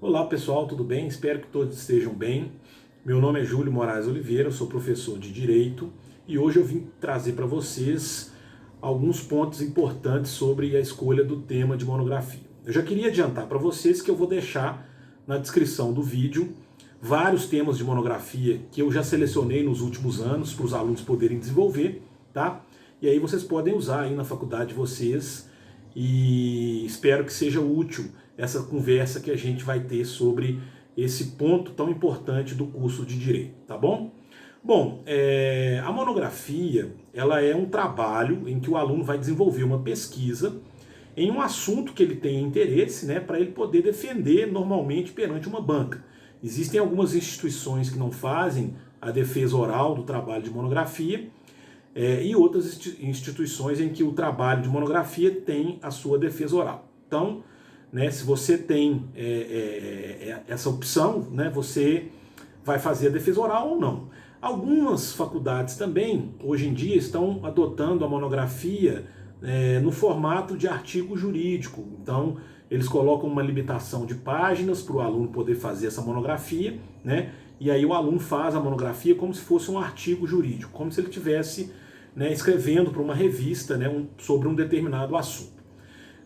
Olá pessoal, tudo bem? Espero que todos estejam bem. Meu nome é Júlio Moraes Oliveira, eu sou professor de Direito e hoje eu vim trazer para vocês alguns pontos importantes sobre a escolha do tema de monografia. Eu já queria adiantar para vocês que eu vou deixar na descrição do vídeo vários temas de monografia que eu já selecionei nos últimos anos para os alunos poderem desenvolver, tá? E aí vocês podem usar aí na faculdade de vocês e espero que seja útil essa conversa que a gente vai ter sobre esse ponto tão importante do curso de Direito, tá bom? Bom, a monografia ela é um trabalho em que o aluno vai desenvolver uma pesquisa em um assunto que ele tem interesse, né, para ele poder defender normalmente perante uma banca. Existem algumas instituições que não fazem a defesa oral do trabalho de monografia, e outras instituições em que o trabalho de monografia tem a sua defesa oral. Então, né, se você tem essa opção, né, você vai fazer a defesa oral ou não. Algumas faculdades também, hoje em dia, estão adotando a monografia no formato de artigo jurídico. Então, eles colocam uma limitação de páginas para o aluno poder fazer essa monografia, né? E aí o aluno faz a monografia como se fosse um artigo jurídico, como se ele tivesse, né, escrevendo para uma revista, né, sobre um determinado assunto.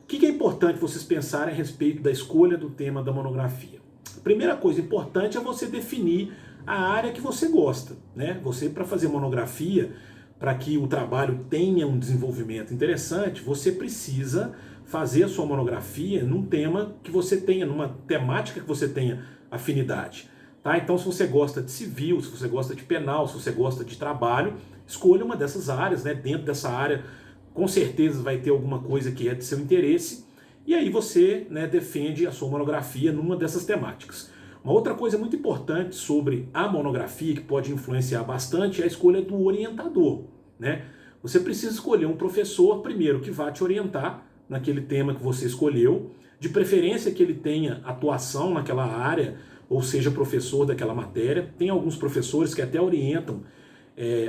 O que é importante vocês pensarem a respeito da escolha do tema da monografia? A primeira coisa importante é você definir a área que você gosta, né? Você, para fazer monografia, para que o trabalho tenha um desenvolvimento interessante, você precisa fazer a sua monografia num tema que você tenha, numa temática que você tenha afinidade. Tá? Então, se você gosta de civil, se você gosta de penal, se você gosta de trabalho, escolha uma dessas áreas, né? Dentro dessa área, com certeza vai ter alguma coisa que é de seu interesse, e aí você, né, defende a sua monografia numa dessas temáticas. Uma outra coisa muito importante sobre a monografia, que pode influenciar bastante, é a escolha do orientador, né? Você precisa escolher um professor, primeiro, que vá te orientar naquele tema que você escolheu, de preferência que ele tenha atuação naquela área, ou seja, professor daquela matéria. Tem alguns professores que até orientam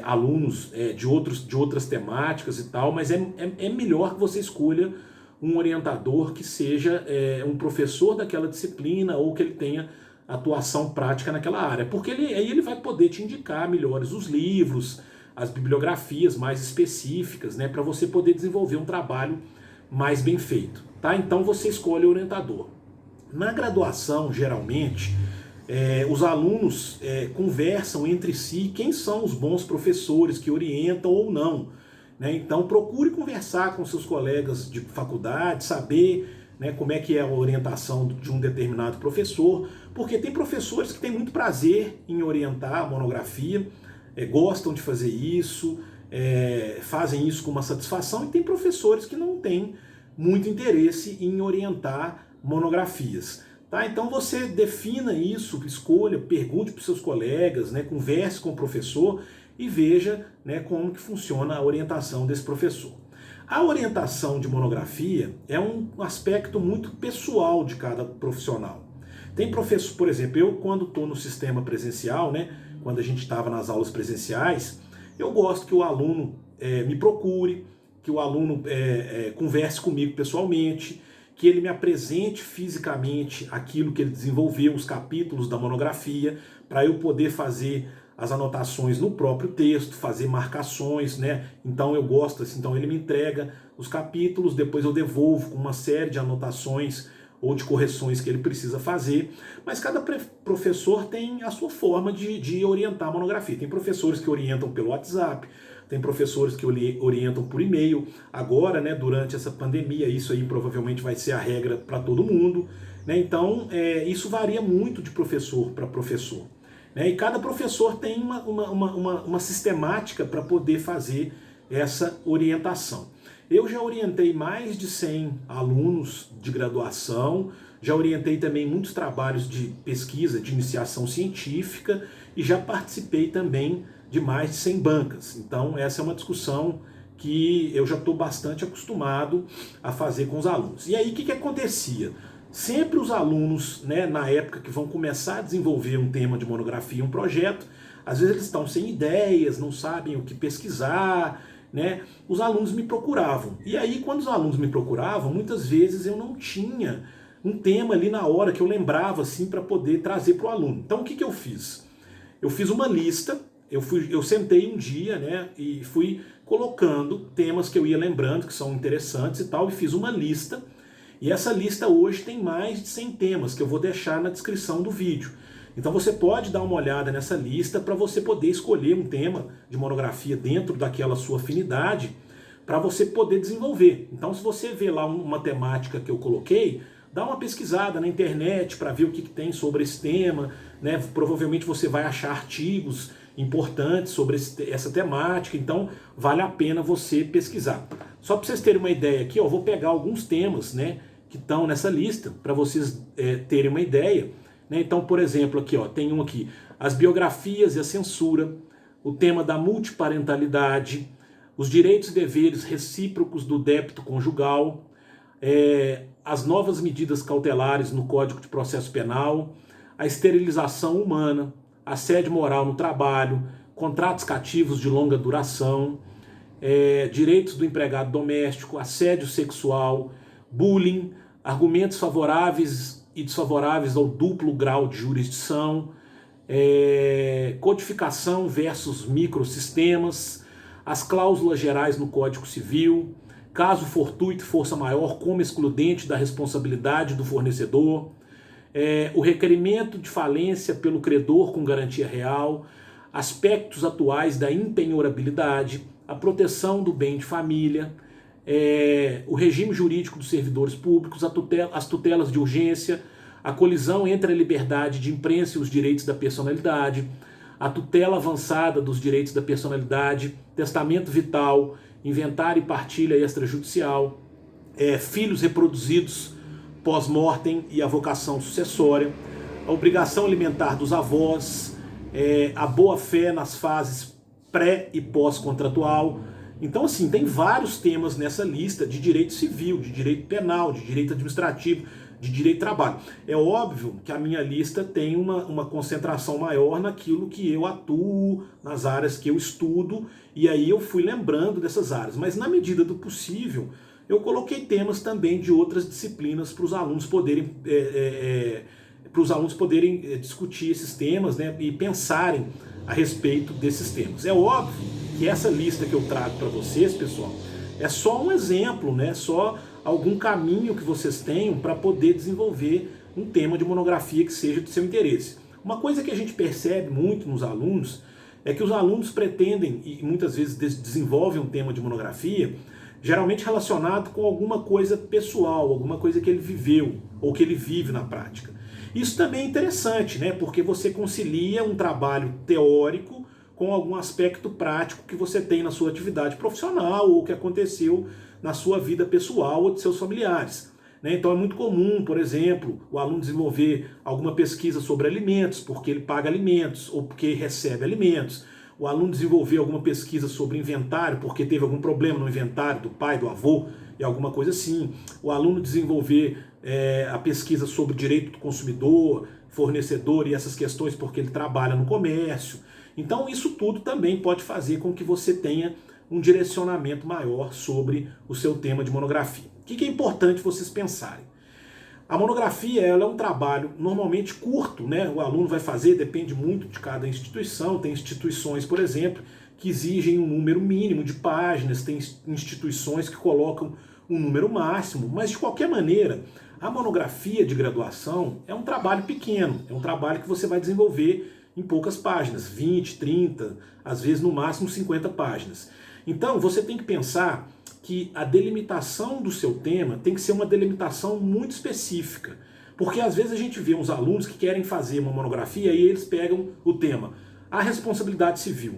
alunos de outras temáticas e tal, mas é melhor que você escolha um orientador que seja um professor daquela disciplina ou que ele tenha atuação prática naquela área, porque aí ele vai poder te indicar melhores os livros, as bibliografias mais específicas, né, para você poder desenvolver um trabalho mais bem feito. Tá? Então você escolhe o orientador. Na graduação, geralmente, os alunos conversam entre si quem são os bons professores que orientam ou não. Né? Então procure conversar com seus colegas de faculdade, saber, né, como é que é a orientação de um determinado professor, porque tem professores que têm muito prazer em orientar a monografia, gostam de fazer isso, fazem isso com uma satisfação, e tem professores que não têm muito interesse em orientar monografias. Tá? Então você defina isso, escolha, pergunte para os seus colegas, né, converse com o professor e veja, né, como que funciona a orientação desse professor. A orientação de monografia é um aspecto muito pessoal de cada profissional. Tem professor, por exemplo, eu quando estou no sistema presencial, né, quando a gente estava nas aulas presenciais, eu gosto que o aluno me procure, que o aluno converse comigo pessoalmente, que ele me apresente fisicamente aquilo que ele desenvolveu, os capítulos da monografia, para eu poder fazer as anotações no próprio texto, fazer marcações, né? Então eu gosto assim, então ele me entrega os capítulos, depois eu devolvo com uma série de anotações ou de correções que ele precisa fazer, mas cada professor tem a sua forma de orientar a monografia. Tem professores que orientam pelo WhatsApp, tem professores que orientam por e-mail. Agora, né, durante essa pandemia, isso aí provavelmente vai ser a regra para todo mundo. Né? Então, isso varia muito de professor para professor. Né? E cada professor tem uma sistemática para poder fazer essa orientação. Eu já orientei mais de 100 alunos de graduação, já orientei também muitos trabalhos de pesquisa, de iniciação científica, e já participei também de mais de 100 bancas. Então essa é uma discussão que eu já estou bastante acostumado a fazer com os alunos. E aí o que acontecia? Sempre os alunos, né, na época que vão começar a desenvolver um tema de monografia, um projeto, às vezes eles estão sem ideias, não sabem o que pesquisar, né? Os alunos me procuravam. E aí, quando os alunos me procuravam, muitas vezes eu não tinha um tema ali na hora que eu lembrava assim para poder trazer para o aluno. Então o que eu fiz? Eu fiz uma lista, eu sentei um dia, né, e fui colocando temas que eu ia lembrando que são interessantes e tal, e fiz uma lista. E essa lista hoje tem mais de 100 temas que eu vou deixar na descrição do vídeo. Então você pode dar uma olhada nessa lista para você poder escolher um tema de monografia dentro daquela sua afinidade para você poder desenvolver. Então se você vê lá uma temática que eu coloquei, dá uma pesquisada na internet para ver o que tem sobre esse tema, né? Provavelmente você vai achar artigos importantes sobre essa temática, então vale a pena você pesquisar. Só para vocês terem uma ideia aqui, ó, eu vou pegar alguns temas, né, que estão nessa lista para vocês terem uma ideia. Né? Então, por exemplo, aqui ó, tem um aqui, as biografias e a censura, o tema da multiparentalidade, os direitos e deveres recíprocos do débito conjugal, as novas medidas cautelares no Código de Processo Penal, a esterilização humana, assédio moral no trabalho, contratos cativos de longa duração, direitos do empregado doméstico, assédio sexual, bullying, argumentos favoráveis e desfavoráveis ao duplo grau de jurisdição, codificação versus microsistemas, as cláusulas gerais no Código Civil, caso fortuito e força maior como excludente da responsabilidade do fornecedor, o requerimento de falência pelo credor com garantia real, aspectos atuais da impenhorabilidade, a proteção do bem de família, o regime jurídico dos servidores públicos, as tutelas de urgência, a colisão entre a liberdade de imprensa e os direitos da personalidade, a tutela avançada dos direitos da personalidade, testamento vital, inventário e partilha extrajudicial, filhos reproduzidos pós-mortem e a vocação sucessória, a obrigação alimentar dos avós, a boa-fé nas fases pré e pós-contratual. Então, assim, tem vários temas nessa lista de direito civil, de direito penal, de direito administrativo, de direito do trabalho. É óbvio que a minha lista tem uma concentração maior naquilo que eu atuo, nas áreas que eu estudo, e aí eu fui lembrando dessas áreas. Mas na medida do possível, eu coloquei temas também de outras disciplinas para os alunos poderem discutir esses temas, né, e pensarem a respeito desses temas. É óbvio que essa lista que eu trago para vocês, pessoal, é só um exemplo, né, só algum caminho que vocês tenham para poder desenvolver um tema de monografia que seja de seu interesse. Uma coisa que a gente percebe muito nos alunos é que os alunos pretendem e muitas vezes desenvolvem um tema de monografia geralmente relacionado com alguma coisa pessoal, alguma coisa que ele viveu ou que ele vive na prática. Isso também é interessante, né? Porque você concilia um trabalho teórico com algum aspecto prático que você tem na sua atividade profissional ou que aconteceu na sua vida pessoal ou de seus familiares. Né? Então é muito comum, por exemplo, o aluno desenvolver alguma pesquisa sobre alimentos, porque ele paga alimentos ou porque recebe alimentos. O aluno desenvolver alguma pesquisa sobre inventário, porque teve algum problema no inventário do pai, do avô, e alguma coisa assim. O aluno desenvolver a pesquisa sobre direito do consumidor, fornecedor e essas questões, porque ele trabalha no comércio. Então isso tudo também pode fazer com que você tenha um direcionamento maior sobre o seu tema de monografia. O que é importante vocês pensarem? A monografia ela é um trabalho normalmente curto, né? O aluno vai fazer, depende muito de cada instituição. Tem instituições, por exemplo, que exigem um número mínimo de páginas, tem instituições que colocam um número máximo, mas de qualquer maneira, a monografia de graduação é um trabalho pequeno, é um trabalho que você vai desenvolver em poucas páginas, 20, 30, às vezes no máximo 50 páginas. Então você tem que pensar que a delimitação do seu tema tem que ser uma delimitação muito específica. Porque às vezes a gente vê uns alunos que querem fazer uma monografia e eles pegam o tema, a responsabilidade civil.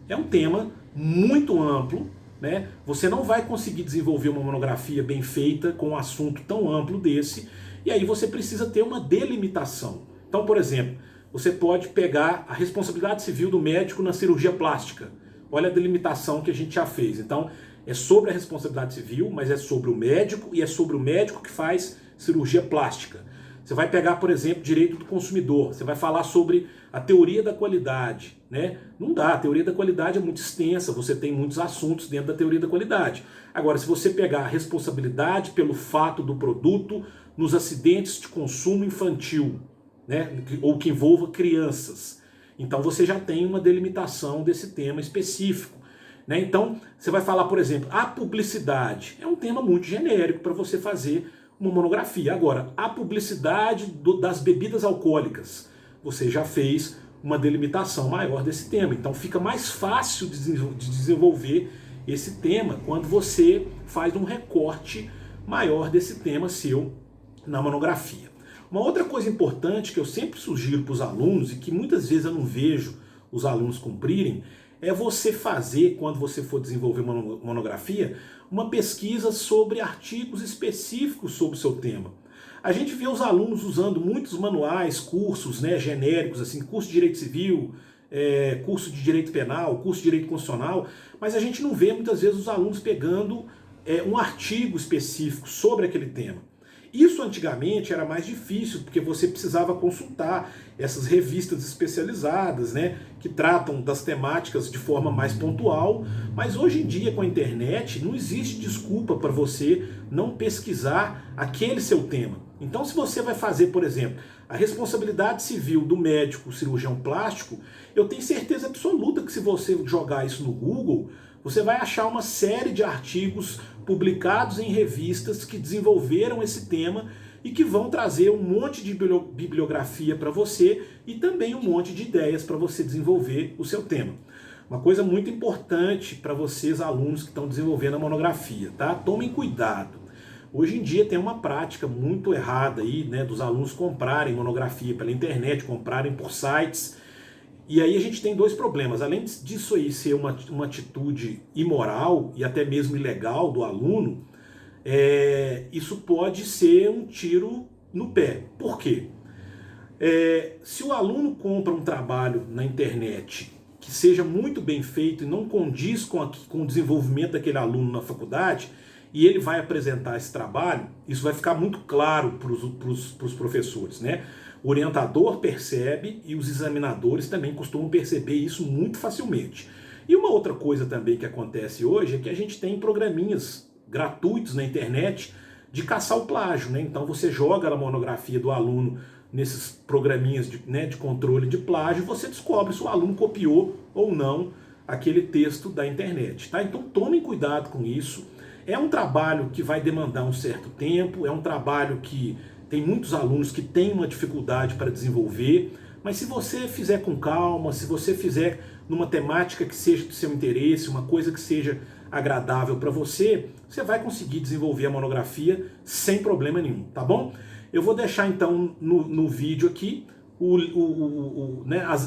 É um tema muito amplo, né? Você não vai conseguir desenvolver uma monografia bem feita com um assunto tão amplo desse, e aí você precisa ter uma delimitação. Então, por exemplo, você pode pegar a responsabilidade civil do médico na cirurgia plástica. Olha a delimitação que a gente já fez. Então, é sobre a responsabilidade civil, mas é sobre o médico e é sobre o médico que faz cirurgia plástica. Você vai pegar, por exemplo, direito do consumidor. Você vai falar sobre a teoria da qualidade, né? Não dá, a teoria da qualidade é muito extensa, você tem muitos assuntos dentro da teoria da qualidade. Agora, se você pegar a responsabilidade pelo fato do produto nos acidentes de consumo infantil, né, ou que envolva crianças. Então você já tem uma delimitação desse tema específico. Né? Então você vai falar, por exemplo, a publicidade. É um tema muito genérico para você fazer uma monografia. Agora, a publicidade das bebidas alcoólicas. Você já fez uma delimitação maior desse tema. Então fica mais fácil de desenvolver esse tema quando você faz um recorte maior desse tema seu na monografia. Uma outra coisa importante que eu sempre sugiro para os alunos e que muitas vezes eu não vejo os alunos cumprirem é você fazer, quando você for desenvolver uma monografia, uma pesquisa sobre artigos específicos sobre o seu tema. A gente vê os alunos usando muitos manuais, cursos, né, genéricos, assim, curso de Direito Civil, curso de Direito Penal, curso de Direito Constitucional, mas a gente não vê muitas vezes os alunos pegando um artigo específico sobre aquele tema. Isso antigamente era mais difícil, porque você precisava consultar essas revistas especializadas, né, que tratam das temáticas de forma mais pontual, mas hoje em dia com a internet não existe desculpa para você não pesquisar aquele seu tema. Então se você vai fazer, por exemplo, a responsabilidade civil do médico cirurgião plástico, eu tenho certeza absoluta que se você jogar isso no Google, você vai achar uma série de artigos publicados em revistas que desenvolveram esse tema e que vão trazer um monte de bibliografia para você e também um monte de ideias para você desenvolver o seu tema. Uma coisa muito importante para vocês, alunos que estão desenvolvendo a monografia, tá? Tomem cuidado. Hoje em dia tem uma prática muito errada aí, né, dos alunos comprarem monografia pela internet, comprarem por sites. E aí a gente tem dois problemas. Além disso aí ser uma atitude imoral e até mesmo ilegal do aluno, isso pode ser um tiro no pé. Por quê? Se o aluno compra um trabalho na internet que seja muito bem feito e não condiz com o desenvolvimento daquele aluno na faculdade, e ele vai apresentar esse trabalho, isso vai ficar muito claro para os professores, né? O orientador percebe e os examinadores também costumam perceber isso muito facilmente. E uma outra coisa também que acontece hoje é que a gente tem programinhas gratuitos na internet de caçar o plágio, né? Então você joga a monografia do aluno nesses programinhas de controle de plágio e você descobre se o aluno copiou ou não aquele texto da internet, tá? Então tomem cuidado com isso. É um trabalho que vai demandar um certo tempo, é um trabalho que tem muitos alunos que têm uma dificuldade para desenvolver, mas se você fizer com calma, se você fizer numa temática que seja do seu interesse, uma coisa que seja agradável para você, você vai conseguir desenvolver a monografia sem problema nenhum, tá bom? Eu vou deixar então no vídeo aqui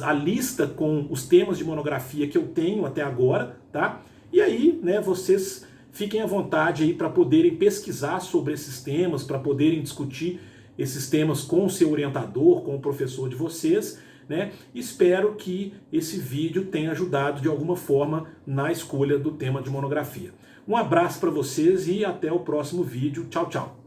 a lista com os temas de monografia que eu tenho até agora, tá? E aí, né, vocês fiquem à vontade aí para poderem pesquisar sobre esses temas, para poderem discutir esses temas com o seu orientador, com o professor de vocês, né? Espero que esse vídeo tenha ajudado de alguma forma na escolha do tema de monografia. Um abraço para vocês e até o próximo vídeo. Tchau, tchau.